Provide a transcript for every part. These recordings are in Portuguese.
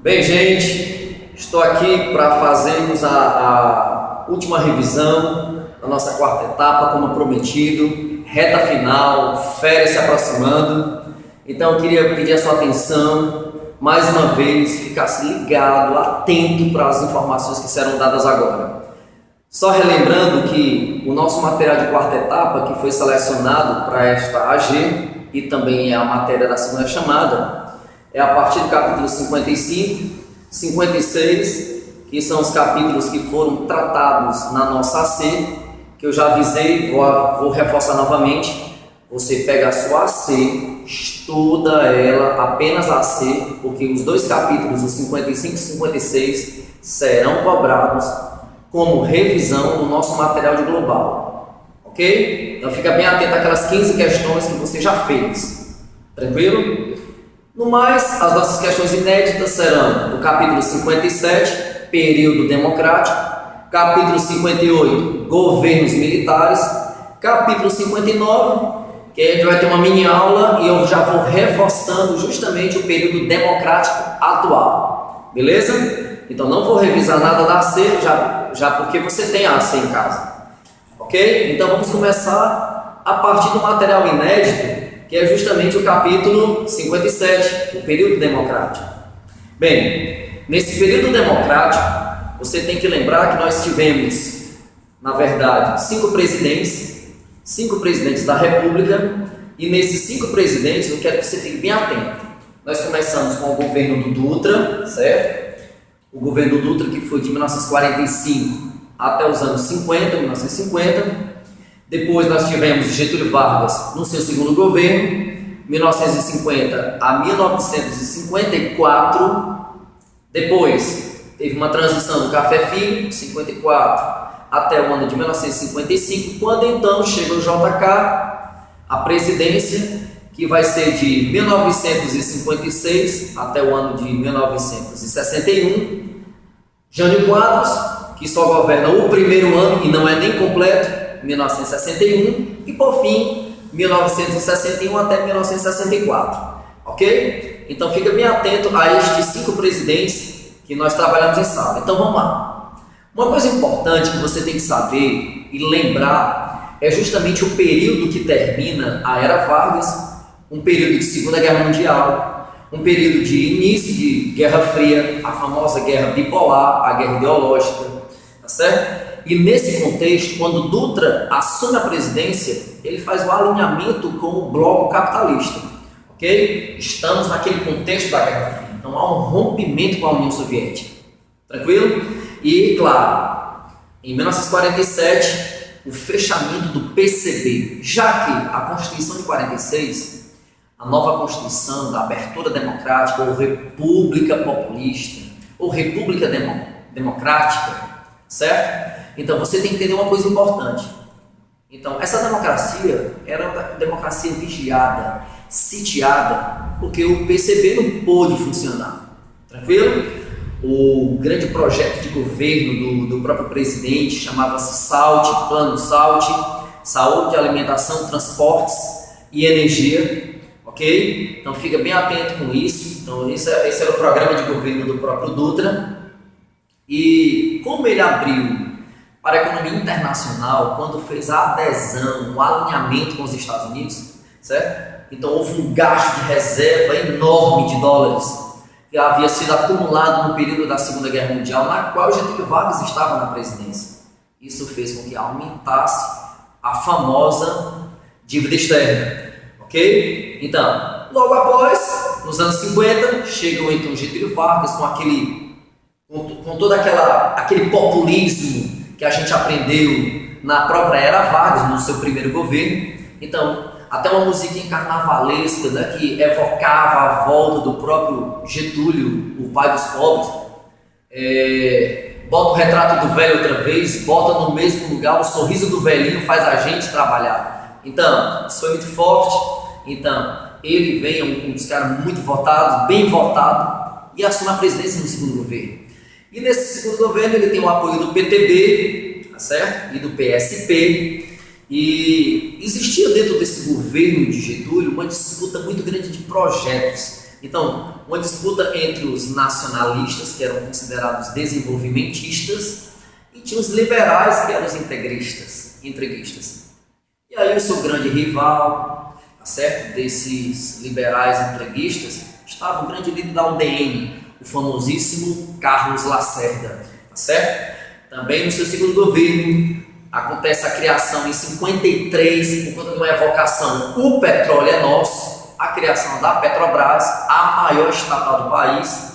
Bem, gente, estou aqui para fazermos a última revisão da nossa quarta etapa, como prometido, reta final, férias se aproximando. Então eu queria pedir a sua atenção, mais uma vez, ficasse ligado, atento para as informações que serão dadas agora. Só relembrando que o nosso material de quarta etapa, que foi selecionado para esta AG, e também é a matéria da segunda chamada, é a partir do capítulo 55, 56, que são os capítulos que foram tratados na nossa AC, que eu já avisei, vou reforçar novamente. Você pega a sua AC, estuda ela, apenas a AC, porque os dois capítulos, os 55 e 56, serão cobrados como revisão no nosso material de global, ok? Então fica bem atento àquelas 15 questões que você já fez, tranquilo? No mais, as nossas questões inéditas serão do capítulo 57, período democrático, capítulo 58, governos militares, capítulo 59, que a gente vai ter uma mini aula e eu já vou reforçando justamente o período democrático atual, beleza? Então não vou revisar nada da AC, já porque você tem a AC em casa, ok? Então vamos começar a partir do material inédito, que é justamente o capítulo 57, o período democrático. Bem, nesse período democrático, você tem que lembrar que nós tivemos, na verdade, 5 presidentes da República, e nesses 5 presidentes, eu quero que você fique bem atento. Nós começamos com o governo do Dutra, certo? O governo do Dutra, que foi de 1945 até os anos 1950. Depois nós tivemos Getúlio Vargas no seu segundo governo, 1950 a 1954. Depois teve uma transição do Café Filho, 54 até o ano de 1955, quando então chega o JK, a presidência, que vai ser de 1956 até o ano de 1961. Jânio Quadros, que só governa o primeiro ano e não é nem completo, 1961, e por fim 1961 até 1964, ok? Então fica bem atento a estes 5 presidentes que nós trabalhamos em sala. Então vamos lá. Uma coisa importante que você tem que saber e lembrar é justamente o período que termina a Era Vargas, um período de Segunda Guerra Mundial, um período de início de Guerra Fria, a famosa guerra bipolar, a guerra ideológica, tá certo? E nesse contexto, quando Dutra assume a presidência, ele faz o alinhamento com o bloco capitalista, ok? Estamos naquele contexto da Guerra Fria, então há um rompimento com a União Soviética, tranquilo? E, claro, em 1947, o fechamento do PCB, já que a Constituição de 46, a nova Constituição da abertura democrática, ou República Populista, ou República Democrática, certo? Então você tem que entender uma coisa importante. Então essa democracia era uma democracia vigiada, sitiada, porque o PCB não pôde funcionar, tranquilo? O grande projeto de governo do próprio presidente chamava-se SALT, Plano SALT, Saúde, Alimentação, Transportes e Energia, ok? Então fica bem atento com isso. Então esse era o programa de governo do próprio Dutra. E como ele abriu para a economia internacional, quando fez a adesão, o alinhamento com os Estados Unidos, certo? Então houve um gasto de reserva enorme de dólares que havia sido acumulado no período da Segunda Guerra Mundial, na qual Getúlio Vargas estava na presidência. Isso fez com que aumentasse a famosa dívida externa, ok? Então, logo após, nos anos 50, chegou então Getúlio Vargas com todo aquele populismo que a gente aprendeu na própria Era Vargas, no seu primeiro governo. Então, até uma musiquinha carnavalesca, né, que evocava a volta do próprio Getúlio, o pai dos pobres. Bota o retrato do velho outra vez, bota no mesmo lugar, o sorriso do velhinho faz a gente trabalhar. Então, isso foi muito forte. Então, ele vem um dos caras muito votados, bem votado, e assume a presidência no segundo governo. E nesse segundo governo ele tem o apoio do PTB, tá certo? E do PSP. E existia dentro desse governo de Getúlio uma disputa muito grande de projetos, Então, uma disputa entre os nacionalistas, que eram considerados desenvolvimentistas, e tinha os liberais, que eram os entreguistas. E aí o seu grande rival, tá certo? Desses liberais entreguistas, estava o grande líder da UDN, o famosíssimo Carlos Lacerda, tá certo? Também no seu segundo governo, acontece a criação em 53, por conta de uma evocação, o petróleo é nosso, a criação da Petrobras, a maior estatal do país.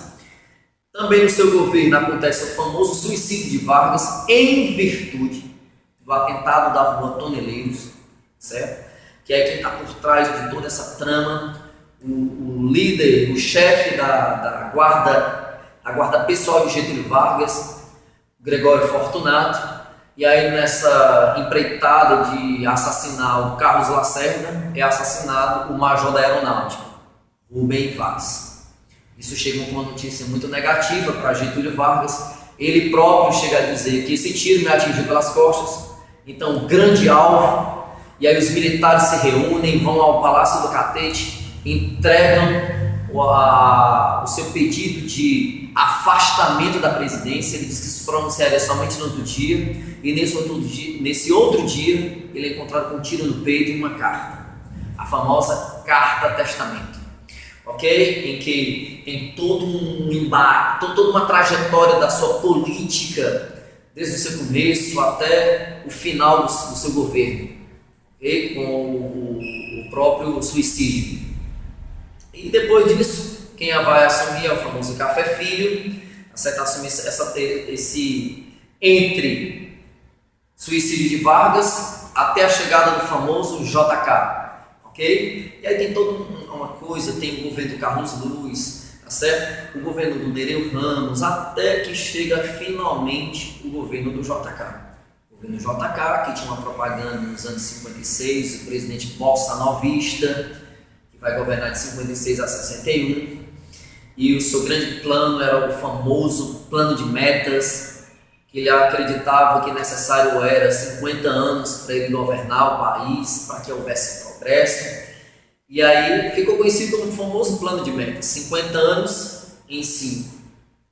Também no seu governo acontece o famoso suicídio de Vargas, em virtude do atentado da Rua Toneleiros, certo? Que é quem está por trás de toda essa trama, o líder, o chefe da guarda pessoal de Getúlio Vargas, Gregório Fortunato. E aí nessa empreitada de assassinar o Carlos Lacerda, é assassinado o major da aeronáutica, Rubem Vaz. Isso chega com uma notícia muito negativa para Getúlio Vargas. Ele próprio chega a dizer que esse tiro me atingiu pelas costas, então grande alvo. E aí os militares se reúnem, vão ao Palácio do Catete, entregam o seu pedido de afastamento da presidência. Ele diz que se pronunciaria somente no outro dia, e nesse outro dia ele é encontrado com um tiro no peito e uma carta, a famosa Carta Testamento, ok? Em que tem todo um embate, toda uma trajetória da sua política, desde o seu começo até o final do seu governo, okay? Com o próprio suicídio. E depois disso, quem vai assumir é o famoso Café Filho, certo? Assumir esse entre suicídio de Vargas até a chegada do famoso JK, ok? E aí tem toda uma coisa, tem o governo do Carlos Luz, tá certo? O governo do Nereu Ramos, até que chega finalmente o governo do JK. O governo do JK, que tinha uma propaganda nos anos 56, o presidente Bossa Novista, vai governar de 56 a 61, e o seu grande plano era o famoso plano de metas, que ele acreditava que necessário era 50 anos para ele governar o país, para que houvesse progresso. E aí ficou conhecido como o famoso plano de metas, 50 anos em 5.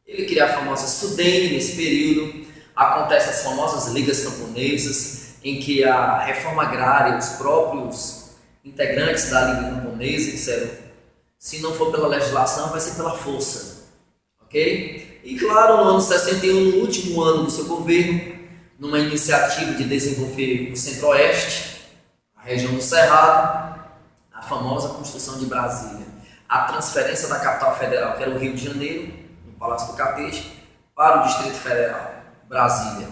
Ele cria a famosa Sudene nesse período, acontecem as famosas ligas camponesas, em que a reforma agrária, os próprios integrantes da Liga Camponesa disseram: se não for pela legislação, vai ser pela força, ok? E claro, no ano 61, no último ano do seu governo, numa iniciativa de desenvolver o Centro-Oeste, a região do Cerrado, a famosa construção de Brasília, a transferência da capital federal, que era o Rio de Janeiro, no Palácio do Catete, para o Distrito Federal, Brasília,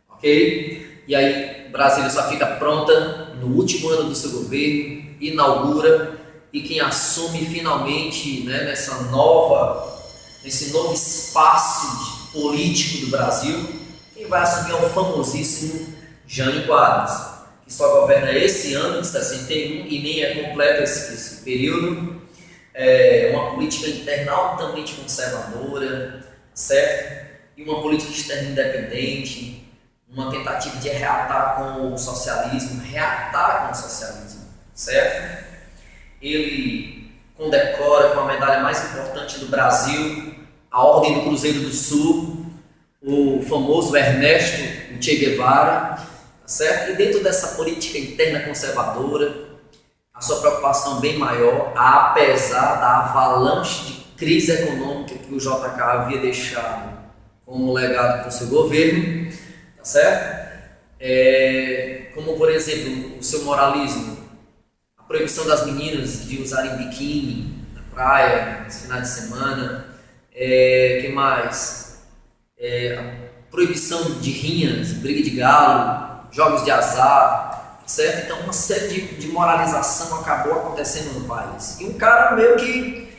ok? E aí Brasília só fica pronta no último ano do seu governo, inaugura, e quem assume finalmente, né, nesse novo espaço político do Brasil, quem vai assumir é o famosíssimo Jânio Quadros, que só governa esse ano de 61 e nem é completo esse período. É uma política interna altamente conservadora, certo? E uma política externa independente, uma tentativa de reatar com o socialismo, certo? Ele condecora com a medalha mais importante do Brasil, a Ordem do Cruzeiro do Sul, o famoso Ernesto Che Guevara, certo? E dentro dessa política interna conservadora, a sua preocupação bem maior, apesar da avalanche de crise econômica que o JK havia deixado como legado para o seu governo, tá certo? Como, por exemplo, o seu moralismo, a proibição das meninas de usarem biquíni na praia, nos finais de semana, que mais? A proibição de rinhas, briga de galo, jogos de azar, tá certo? Então uma série de moralização acabou acontecendo no país. E um cara bem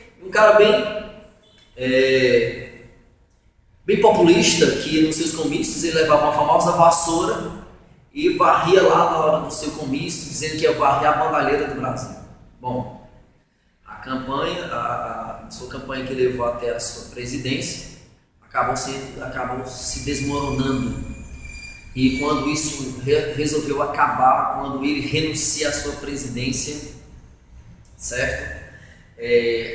populista, que nos seus comícios ele levava uma famosa vassoura e varria lá na hora do seu comício, dizendo que ia varrer a bandalheira do Brasil. Bom, a sua campanha que levou até a sua presidência acabou se desmoronando. E quando isso resolveu acabar, quando ele renuncia à sua presidência, certo?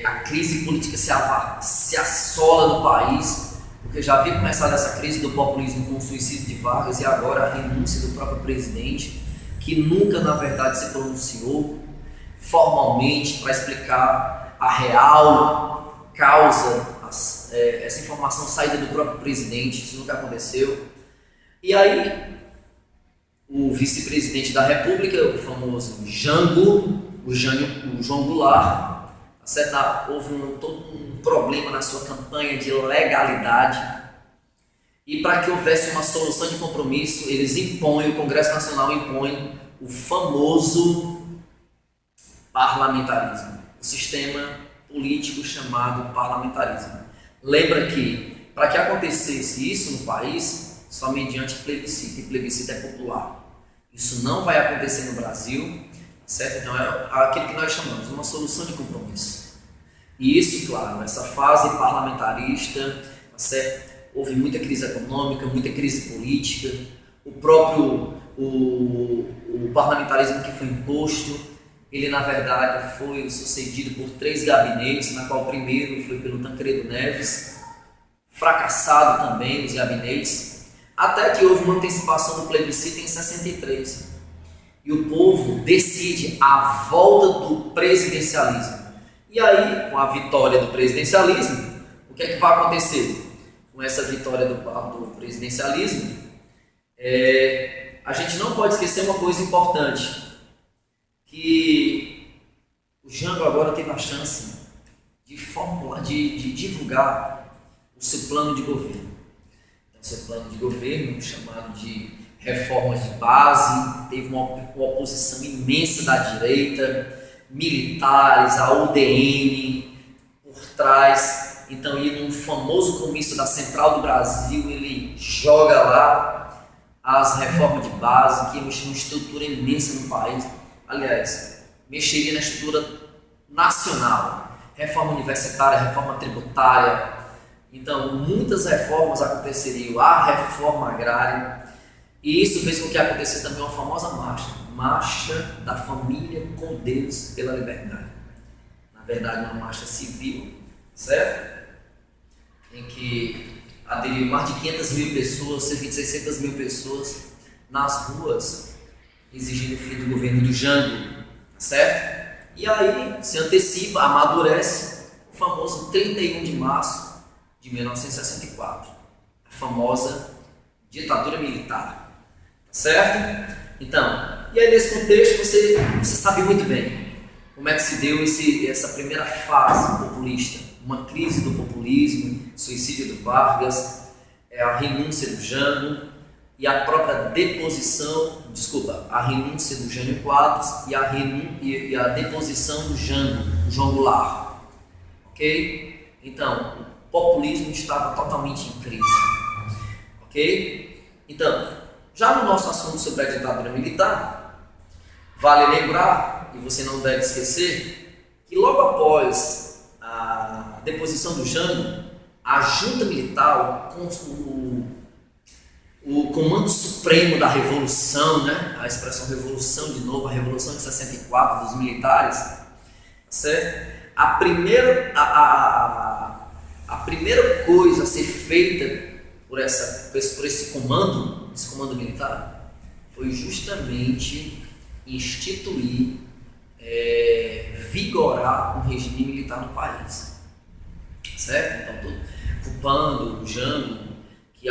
a crise política se assola no país, porque já havia começado essa crise do populismo com o suicídio de Vargas e agora a renúncia do próprio presidente, que nunca, na verdade, se pronunciou formalmente para explicar a real causa, essa informação saída do próprio presidente, isso nunca aconteceu. E aí, o vice-presidente da República, o famoso Jango, o João Goulart, houve todo um problema na sua campanha de legalidade, e para que houvesse uma solução de compromisso, eles impõem, o Congresso Nacional impõe o famoso parlamentarismo, o sistema político chamado parlamentarismo. Lembra que, para que acontecesse isso no país, só mediante plebiscito, e plebiscito é popular. Isso não vai acontecer no Brasil, certo? Então é aquilo que nós chamamos de uma solução de compromisso. E isso, claro, essa fase parlamentarista, certo? Houve muita crise econômica, muita crise política, o próprio o parlamentarismo que foi imposto, ele na verdade foi sucedido por 3 gabinetes, na qual o primeiro foi pelo Tancredo Neves, fracassado também os gabinetes, até que houve uma antecipação do plebiscito em 63. E o povo decide a volta do presidencialismo. E aí, com a vitória do presidencialismo, o que é que vai acontecer? Com essa vitória do presidencialismo, a gente não pode esquecer uma coisa importante, que o Jango agora teve a chance de divulgar o seu plano de governo. Então, seu plano de governo, chamado de reformas de base, teve uma oposição imensa da direita, militares, a UDN por trás. Então, e num famoso comício da Central do Brasil, ele joga lá as reformas de base, que mexem uma estrutura imensa no país. Aliás, mexeria na estrutura nacional, reforma universitária, reforma tributária. Então, muitas reformas aconteceriam, a reforma agrária, e isso fez com que acontecesse também uma famosa marcha da família com Deus pela liberdade. Na verdade, uma marcha civil, certo? Em que aderiu mais de 500 mil pessoas, cerca de 600 mil pessoas nas ruas, exigindo o fim do governo do Jango, certo? E aí se antecipa, amadurece o famoso 31 de março de 1964, a famosa ditadura militar, certo? Então, e aí nesse contexto você sabe muito bem como é que se deu essa primeira fase populista, uma crise do populismo, suicídio do Vargas, a renúncia do Jango e a própria a renúncia do Jânio Quadros e a deposição do Jango, do João Goulart, ok? Então, o populismo estava totalmente em crise, ok? Então, já no nosso assunto sobre a ditadura militar, vale lembrar, e você não deve esquecer, que logo após a deposição do Jango, a junta militar, o Comando Supremo da Revolução, né? A expressão revolução de novo, a Revolução de 64 dos militares, certo? A primeira coisa a ser feita por esse comando militar, foi justamente instituir, vigorar um regime militar no país, certo? Então, culpando o Jango, que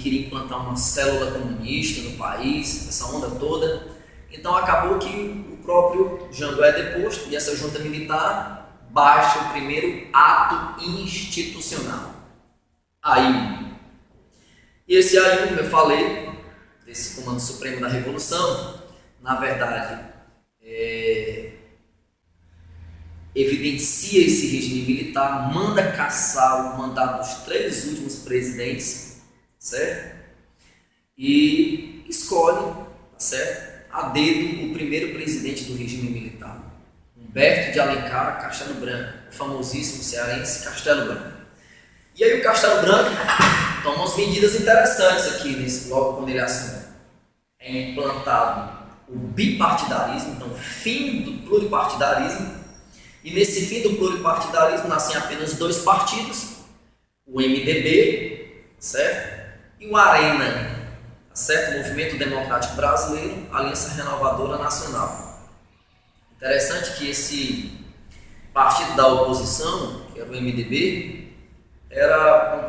queria implantar uma célula comunista no país, essa onda toda. Então acabou que o próprio Jango é deposto e essa junta militar baixa o primeiro ato institucional. E esse aí, como eu falei, desse Comando Supremo da Revolução, na verdade, evidencia esse regime militar, manda caçar o mandato dos 3 últimos presidentes, certo? E escolhe, certo, a dedo o primeiro presidente do regime militar, Humberto de Alencar Castelo Branco, o famosíssimo cearense Castelo Branco. E aí o Castelo Branco toma umas medidas interessantes aqui, logo quando ele assume. É implantado o bipartidarismo, então fim do pluripartidarismo, E nesse fim do pluripartidarismo nascem apenas dois partidos, o MDB, certo? E o ARENA, certo? Movimento Democrático Brasileiro, Aliança Renovadora Nacional. Interessante que esse partido da oposição, que era o MDB, era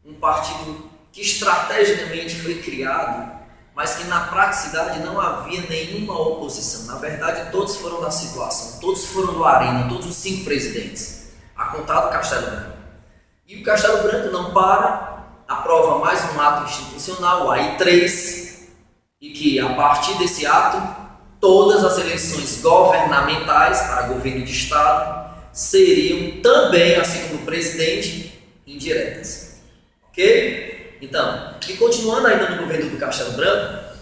um partido que estrategicamente foi criado, mas que na praticidade não havia nenhuma oposição. Na verdade, todos foram da situação, todos foram do ARENA, todos os 5 presidentes, a contar do Castelo Branco. E o Castelo Branco não para, aprova mais um ato institucional, o AI-3, e que a partir desse ato, todas as eleições governamentais para governo de Estado seriam também, assim como o presidente, indiretas. Ok? Então, e continuando ainda no governo do Castelo Branco,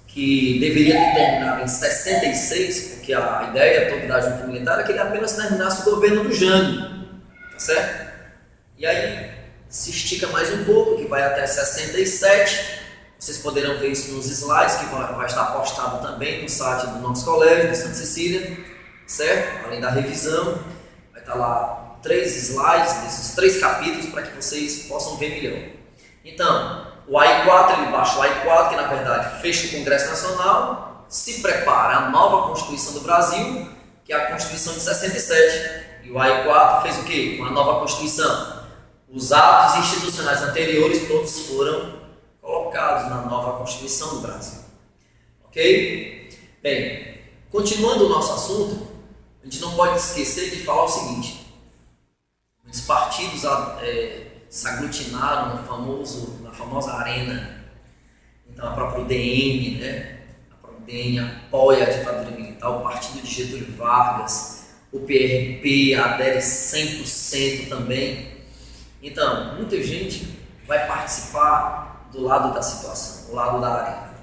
que deveria ter terminado em 66, porque a ideia toda da junta militar é que ele apenas terminasse o governo do Jânio, tá certo? E aí se estica mais um pouco, que vai até 67. Vocês poderão ver isso nos slides, que vai estar postado também no site do nosso colégio, de Santa Cecília, certo? Além da revisão, vai estar lá 3 slides desses 3 capítulos para que vocês possam ver melhor. Então, o AI-4, ele baixa o AI-4, que na verdade fecha o Congresso Nacional, se prepara a nova Constituição do Brasil, que é a Constituição de 67. E o AI-4 fez o quê? Com a nova Constituição, os atos institucionais anteriores todos foram colocados na nova Constituição do Brasil. Ok? Bem, continuando o nosso assunto, a gente não pode esquecer de falar o seguinte: os partidos se aglutinaram na famosa arena. Então a própria UDN, né? A própria UDN apoia a ditadura militar, o partido de Getúlio Vargas, o PRP adere 100% também. Então, muita gente vai participar do lado da situação, do lado da arena.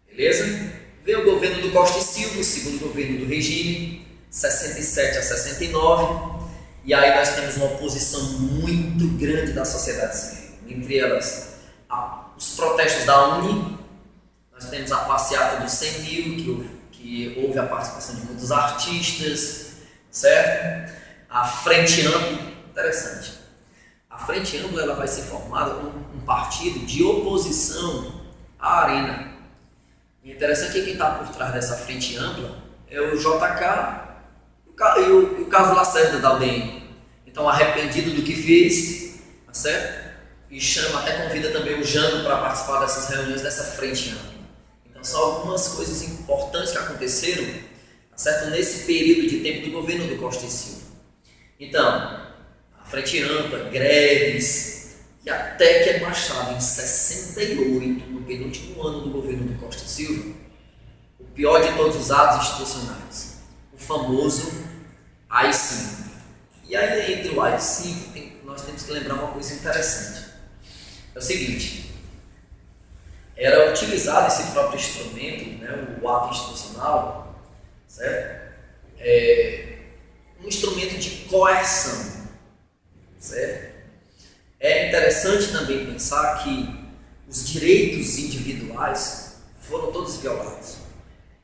Beleza? Veio o governo do Costa e Silva, o segundo governo do regime, 67 a 69. E aí nós temos uma oposição muito grande da sociedade civil. Entre elas, os protestos da Uni, nós temos a passeata dos 100 mil, que houve a participação de muitos artistas, certo? A Frente Ampla, interessante. A Frente Ampla ela vai ser formada como um partido de oposição à Arena. E interessante que quem está por trás dessa Frente Ampla é o JK e o Carlos Lacerda da UDN. Então, arrependido do que fez, tá certo? E até convida também o Jânio para participar dessas reuniões dessa Frente Ampla. Então, são algumas coisas importantes que aconteceram, tá certo? Nesse período de tempo do governo do Costa e Silva. Então, a Frente Ampla, greves, e até que é baixado em 68, no penúltimo ano do governo do Costa e Silva, o pior de todos os atos institucionais, o famoso AI-5. E aí, entre o AI-5, nós temos que lembrar uma coisa interessante. É o seguinte: era utilizado esse próprio instrumento, né, o ato institucional, certo? Um instrumento de coerção, certo? É interessante também pensar que os direitos individuais foram todos violados.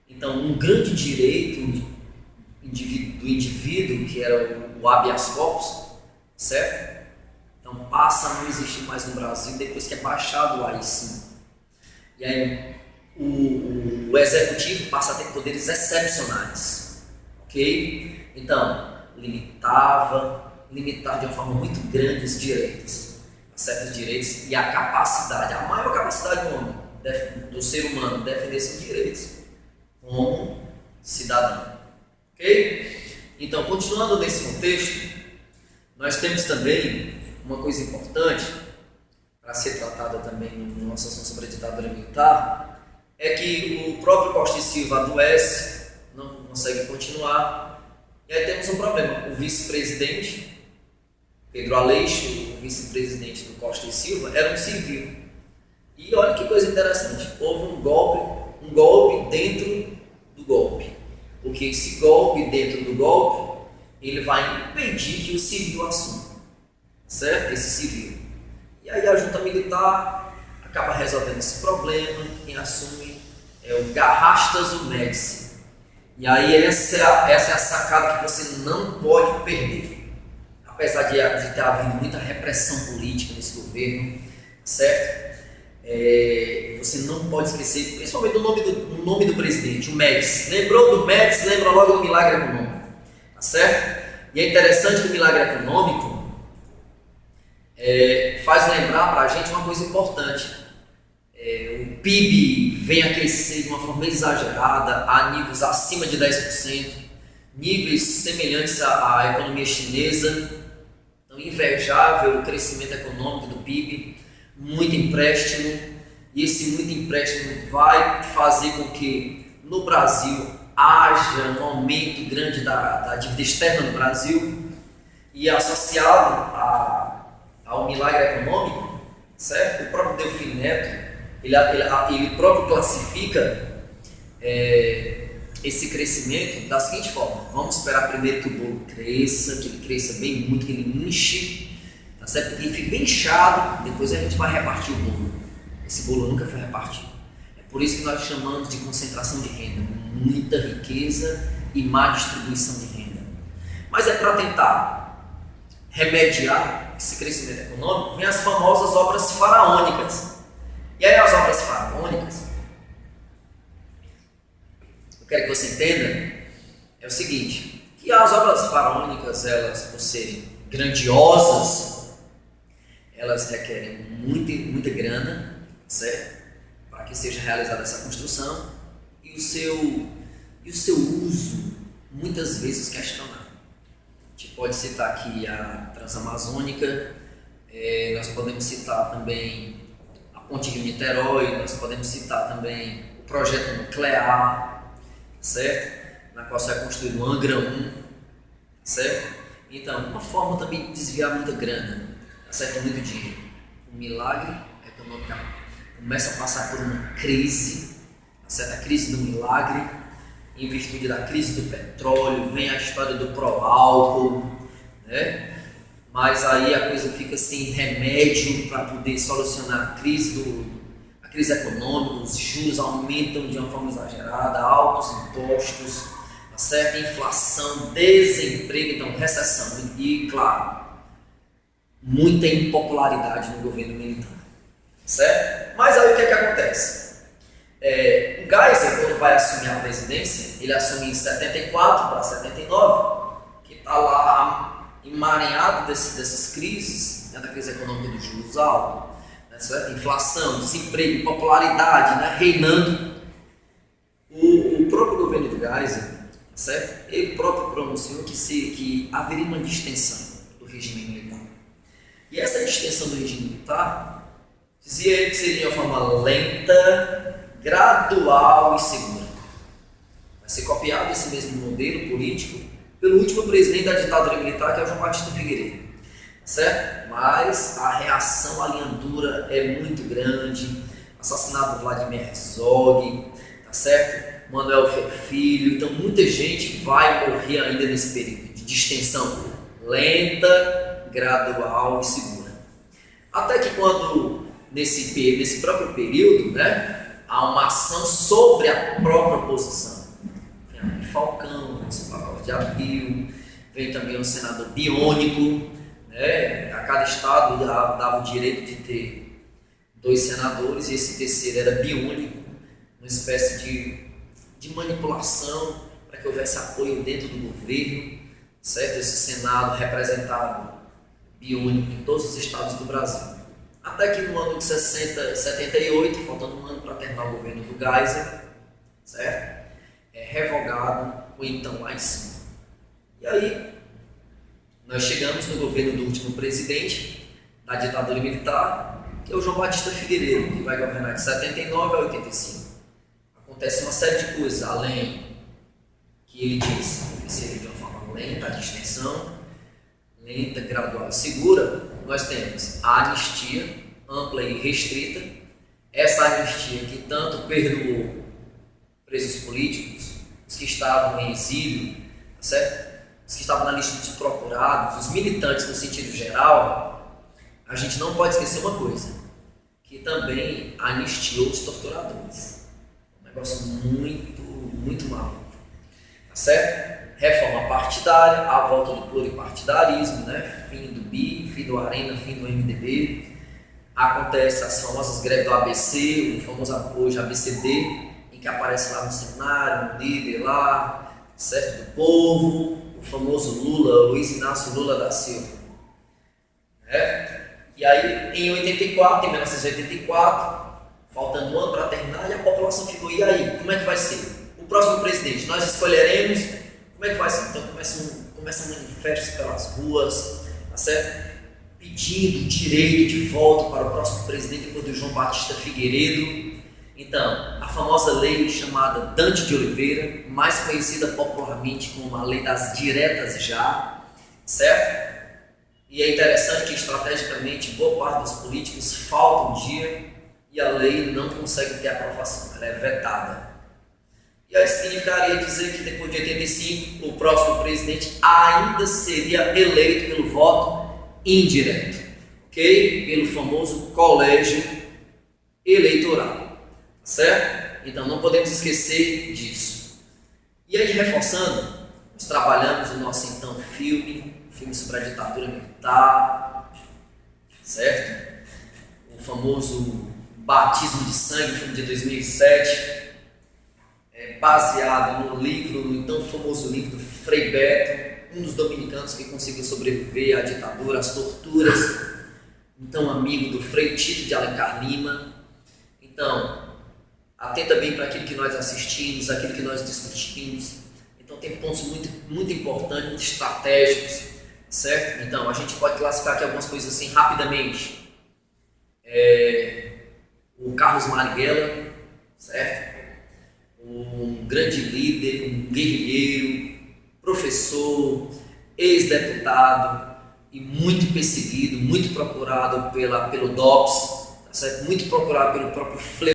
Então, um grande direito do indivíduo, que era o habeas corpus, certo? Então passa a não existir mais no Brasil depois que é baixado o AI-5. E aí o executivo passa a ter poderes excepcionais, ok? Então limitar de uma forma muito grande os direitos, certos direitos e a capacidade, a maior capacidade do ser humano de defender seus direitos como cidadão. Ok? Então, continuando nesse contexto, nós temos também uma coisa importante para ser tratada também no nosso assunto sobre a ditadura militar, é que o próprio Costa e Silva adoece, não consegue continuar, e aí temos um problema. O vice-presidente, Pedro Aleixo, o vice-presidente do Costa e Silva, era um civil. E olha que coisa interessante, houve um golpe dentro do golpe. Porque esse golpe dentro do golpe, ele vai impedir que o civil assuma, certo? Esse civil. E aí a junta militar acaba resolvendo esse problema. Quem assume é o Garrastazu Médici. E aí essa é a sacada que você não pode perder. Apesar de ter havido muita repressão política nesse governo, certo? Você não pode esquecer, principalmente do nome do presidente, o Médici. Lembrou do Médici, lembra logo do milagre econômico, tá certo? E é interessante que o milagre econômico faz lembrar para a gente uma coisa importante. O PIB vem a crescer de uma forma exagerada, a níveis acima de 10%, níveis semelhantes à economia chinesa. Então, invejável o crescimento econômico do PIB, muito empréstimo, e esse muito empréstimo vai fazer com que no Brasil haja um aumento grande da dívida externa no Brasil, e associado ao milagre econômico, certo? O próprio Delfim Neto, ele próprio classifica esse crescimento da seguinte forma: vamos esperar primeiro que o bolo cresça, que ele cresça bem muito, que ele inche, tá certo? Que ele fique bem inchado, depois a gente vai repartir o bolo. Esse bolo nunca foi repartido. É por isso que nós chamamos de concentração de renda, muita riqueza e má distribuição de renda. Mas é para tentar remediar esse crescimento econômico, vem as famosas obras faraônicas. E aí as obras faraônicas, eu quero que você entenda, é o seguinte, que as obras faraônicas, elas, por serem grandiosas, elas requerem muita grana, certo? Para que seja realizada essa construção, e o seu uso, muitas vezes questionado. A gente pode citar aqui a Transamazônica, nós podemos citar também a Ponte Rio-Niterói, nós podemos citar também o projeto nuclear, certo? Na qual se vai construir o Angra 1, certo? Então, uma forma também de desviar muita grana, certo? Muito dinheiro. O milagre econômico começa a passar por uma crise, certo? A crise do milagre, em virtude da crise do petróleo, vem a história do pró-álcool, né? Mas aí a coisa fica sem remédio para poder solucionar a crise econômica, os juros aumentam de uma forma exagerada, altos impostos, tá certo? Inflação, desemprego, então recessão e, claro, muita impopularidade no governo militar, certo? Mas aí o que é que acontece? O Geisel, quando vai assumir a presidência, ele assume em 74 para 79, que está lá emaranhado dessas crises, né, da crise econômica dos juros altos, né, certo? Inflação, desemprego, popularidade, né, reinando. O próprio governo do Geisel, certo? Ele próprio pronunciou que haveria uma distensão do regime militar. E essa distensão do regime militar dizia ele que seria de uma forma lenta, gradual e segura. Vai ser copiado esse mesmo modelo político pelo último presidente da ditadura militar, que é o João Batista Figueiredo, certo? Mas a reação à linhadura é muito grande. Assassinato do Vladimir Herzog, tá certo? Manuel Filho, então muita gente vai morrer ainda nesse período de distensão lenta, gradual e segura. Até que quando nesse próprio período, né, há uma ação sobre a própria oposição. Vem Falcão, de Abril, vem também um senador biônico, né? A cada estado dava o direito de ter 2 senadores e esse terceiro era biônico, uma espécie de manipulação para que houvesse apoio dentro do governo, certo? Esse Senado representado biônico em todos os estados do Brasil. Até que no ano de 78, faltando um ano para terminar o governo do Geisel, certo? É revogado o então AI-5. E aí, nós chegamos no governo do último presidente da ditadura militar, que é o João Batista Figueiredo, que vai governar de 79 a 85. Acontece uma série de coisas, além que ele disse que seria de uma forma lenta, a distensão, lenta, gradual e segura. Nós temos a anistia ampla e restrita, essa anistia que tanto perdoou presos políticos, os que estavam em exílio, certo? Os que estavam na lista de procurados, os militantes no sentido geral. A gente não pode esquecer uma coisa, que também anistiou os torturadores. Um negócio muito maluco. tá certo? Reforma partidária, a volta do pluripartidarismo, né? Fim do BI, fim do Arena, fim do MDB. Acontece as famosas greves do ABC, o famoso hoje ABCD, em que aparece lá no cenário, um líder lá, certo? Do povo, o famoso Lula, Luiz Inácio Lula da Silva. E aí, em 1984, faltando um ano para terminar, e a população ficou, e aí, como é que vai ser? O próximo presidente, nós escolheremos, como é que vai ser? Então começa um manifesto pelas ruas, tá certo? Pedindo o direito de volta para o próximo presidente, depois do João Batista Figueiredo. Então, a famosa lei chamada Dante de Oliveira, mais conhecida popularmente como a lei das diretas já, certo? E é interessante que estrategicamente boa parte dos políticos falta um dia e a lei não consegue ter aprovação, ela é vetada. E aí significaria dizer que depois de 85 o próximo presidente ainda seria eleito pelo voto indireto, ok? Pelo famoso colégio eleitoral, certo? Então não podemos esquecer disso. E aí, reforçando, nós trabalhamos o nosso então filme sobre a ditadura militar, certo? O famoso Batismo de Sangue, filme de 2007, baseado no livro, no então famoso livro do Frei Beto, um dos dominicanos que conseguiu sobreviver à ditadura, às torturas, então amigo do Frei Tito de Alencar Lima. Então, atenta bem para aquilo que nós assistimos, aquilo que nós discutimos. Então tem pontos muito importantes, muito estratégicos, certo? Então a gente pode classificar aqui algumas coisas assim rapidamente. O Carlos Marighella, certo? Um grande líder, um guerrilheiro, professor, ex-deputado e muito perseguido, muito procurado pelo DOPS, tá certo? Muito procurado pelo próprio